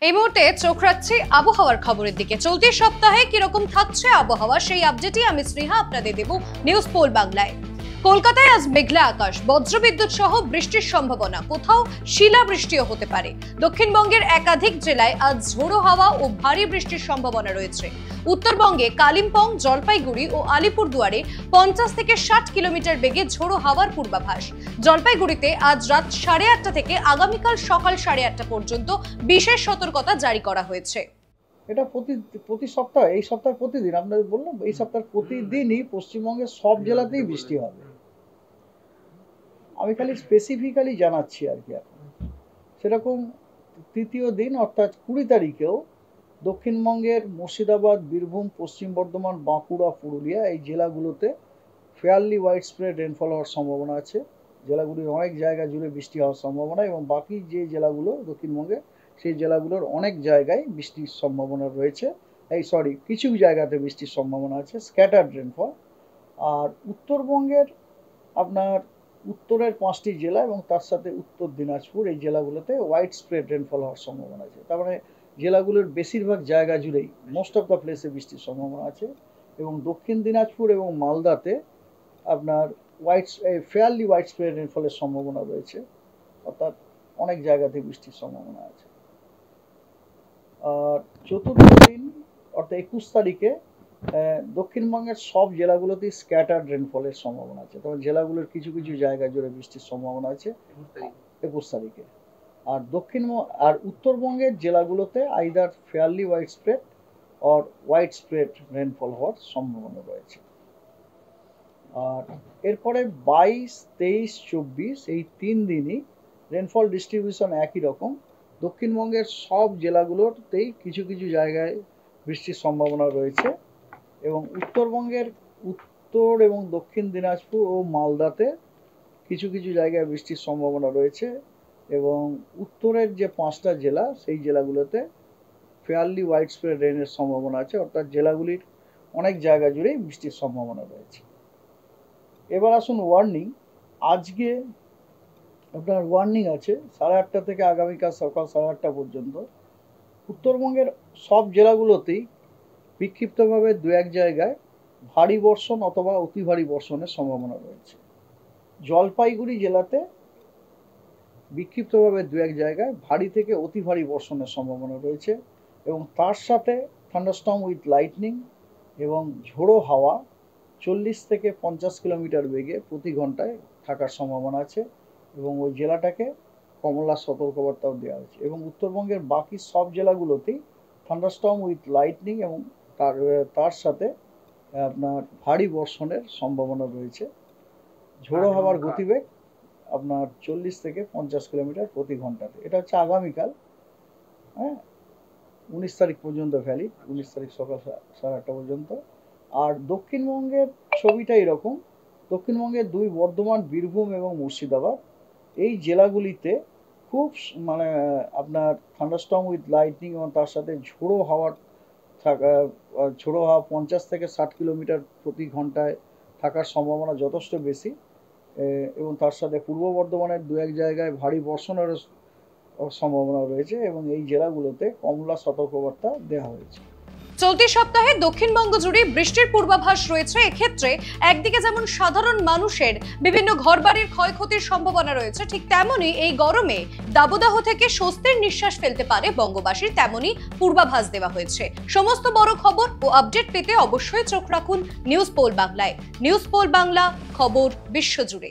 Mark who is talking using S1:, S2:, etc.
S1: এই মুহূর্তে চোখ রাখছি আবহাওয়ার খবরের দিকে। চলতি সপ্তাহে কিরকম থাকছে আবহাওয়া সেই আপডেটই আমি স্নেহা আপনাদের দেব নিউজ পোল বাংলায়। কলকাতায় আজ মেঘলা আকাশ, বজ্রবিদ্যুৎ সহ বৃষ্টির সম্ভাবনা, কোথাও শিলাবৃষ্টিও হতে পারে। দক্ষিণবঙ্গের একাধিক জেলায় আজ ঝোড়ো হাওয়া ও ভারী বৃষ্টির সম্ভাবনা রয়েছে। উত্তরবঙ্গে কালিম্পং, জলপাইগুড়ি ও আলিপুরদুয়ারে 50 থেকে 60 কিলোমিটার বেগে ঝোড়ো হাওয়ার পূর্বাভাস। জলপাইগুড়িতে আজ রাত 8:30 থেকে আগামীকাল সকাল 8:30 পর্যন্ত বিশেষ সতর্কতা জারি করা হয়েছে।
S2: এটা প্রতি সপ্তাহে, এই সপ্তাহে প্রতিদিন আপনাদের বললাম, এই সপ্তাহের প্রতিদিনই পশ্চিমবঙ্গের সব জেলাতেই বৃষ্টি হবে। আমি খালি স্পেসিফিক্যালি জানাচ্ছি আর কি। এখন সেরকম তৃতীয় দিন অর্থাৎ 20 তারিখেও দক্ষিণবঙ্গের মুর্শিদাবাদ, বীরভূম, পশ্চিম বর্ধমান, বাঁকুড়া, পুরুলিয়া এই জেলাগুলোতে ফেয়ারলি ওয়াইড স্প্রেড রেনফল হওয়ার সম্ভাবনা আছে। জেলাগুলির অনেক জায়গা জুড়ে বৃষ্টি হওয়ার সম্ভাবনা, এবং বাকি যে জেলাগুলো দক্ষিণবঙ্গে সেই জেলাগুলোর অনেক জায়গায় বৃষ্টির সম্ভাবনা রয়েছে। কিছু জায়গাতে বৃষ্টির সম্ভাবনা আছে, স্ক্যাটার্ড রেনফল। আর উত্তরবঙ্গের আপনার উত্তরের 5টি জেলা এবং তার সাথে উত্তর দিনাজপুর এই জেলাগুলোতে ওয়াইড স্প্রেড রেনফল হওয়ার সম্ভাবনা আছে। তার মানে জেলাগুলোর বেশিরভাগ জায়গা জুড়েই, মোস্ট অফ দ্য প্লেসে বৃষ্টির সম্ভাবনা আছে। এবং দক্ষিণ দিনাজপুর এবং মালদাতে আপনার ফেয়ারলি ওয়াইড স্প্রেড রেনফলের সম্ভাবনা রয়েছে, অর্থাৎ অনেক জায়গাতে বৃষ্টির সম্ভাবনা আছে। আর চতুর্থ দিন অর্থাৎ 21 তারিখে দক্ষিণবঙ্গের সব জেলাগুলোতেই স্ক্যাটার্ড রেনফলের সম্ভাবনা আছে। তবে জেলাগুলোর কিছু কিছু জায়গা জুড়ে বৃষ্টির সম্ভাবনা আছে 21 তারিখে। আর উত্তরবঙ্গের জেলাগুলোতে either fairly wide spread or wide spread rainfall হওয়ার সম্ভাবনা রয়েছে। আর এরপরে 22, 23, 24 এই 3 দিনই রেনফল ডিস্ট্রিবিউশন একই রকম। দক্ষিণবঙ্গের সব জেলাগুলোতেই কিছু কিছু জায়গায় বৃষ্টির সম্ভাবনা রয়েছে, এবং উত্তরবঙ্গের উত্তর এবং দক্ষিণ দিনাজপুর ও মালদাতে কিছু কিছু জায়গায় বৃষ্টির সম্ভাবনা রয়েছে, এবং উত্তরের যে 5টা জেলা সেই জেলাগুলোতে ফেয়ারলি ওয়াইড স্প্রেড রেনের সম্ভাবনা আছে, অর্থাৎ জেলাগুলির অনেক জায়গা জুড়েই বৃষ্টির সম্ভাবনা রয়েছে। এবার আসুন ওয়ার্নিং। আজকে আপনার ওয়ার্নিং আছে 8:30 থেকে আগামীকাল সকাল 8:30 পর্যন্ত। উত্তরবঙ্গের সব জেলাগুলোতেই বিক্ষিপ্তভাবে 2-1 জায়গায় ভারী বর্ষণ অথবা অতি ভারী বর্ষণের সম্ভাবনা রয়েছে। জলপাইগুড়ি জেলাতে বিক্ষিপ্তভাবে 2-1 জায়গায় ভারী থেকে অতি ভারী বর্ষণের সম্ভাবনা রয়েছে, এবং তার সাথে থান্ডারস্টর্ম উইথ লাইটনিং এবং ঝোড়ো হাওয়া 40 থেকে 50 কিলোমিটার বেগে প্রতি ঘন্টায় থাকার সম্ভাবনা আছে, এবং ওই জেলাটাকে কমলা সতর্কবার্তাও দেওয়া হয়েছে। এবং উত্তরবঙ্গের বাকি সব জেলাগুলোতেই থান্ডারস্টর্ম উইথ লাইটনিং এবং তার সাথে আপনার ভারী বর্ষণের সম্ভাবনা রয়েছে। ঝোড়ো হাওয়ার গতিবেগ আপনার 40 থেকে 50 কিলোমিটার প্রতি ঘন্টাতে। এটা হচ্ছে আগামীকাল, 19 তারিখ পর্যন্ত ভ্যালিড, 19 তারিখ সকাল 8:30 পর্যন্ত। আর দক্ষিণবঙ্গের ছবিটা এরকম। দক্ষিণবঙ্গের 2 বর্ধমান, বীরভূম এবং মুর্শিদাবাদ এই জেলাগুলিতে খুব আপনার থান্ডারস্টর্ম উইথ লাইটনিং এবং তার সাথে ঝোড়ো হাওয়া 50 থেকে 60 কিলোমিটার প্রতি ঘন্টায় থাকার সম্ভাবনা যথেষ্ট বেশি, এবং তার সাথে পূর্ব বর্ধমানের 2-1 জায়গায় ভারী বর্ষণের সম্ভাবনা রয়েছে, এবং এই জেলাগুলোতে কমলা সতর্কবার্তা দেওয়া হয়েছে।
S1: চলতি সপ্তাহে দক্ষিণবঙ্গ জুড়ে বৃষ্টির পূর্বাভাস রয়েছে। এক্ষেত্রে একদিকে যেমন সাধারণ মানুষের বিভিন্ন ঘরবাড়ির ক্ষয়ক্ষতির সম্ভাবনা রয়েছে, ঠিক তেমনি এই গরমে দাবদাহ থেকে স্বস্তির নিঃশ্বাস ফেলতে পারে বঙ্গবাসী, তেমনি পূর্বাভাস দেওয়া হয়েছে। সমস্ত বড় খবর ও আপডেট পেতে অবশ্যই চোখ রাখুন নিউজ পোল বাংলায়। নিউজ পোল বাংলা, খবর বিশ্বজুড়ে।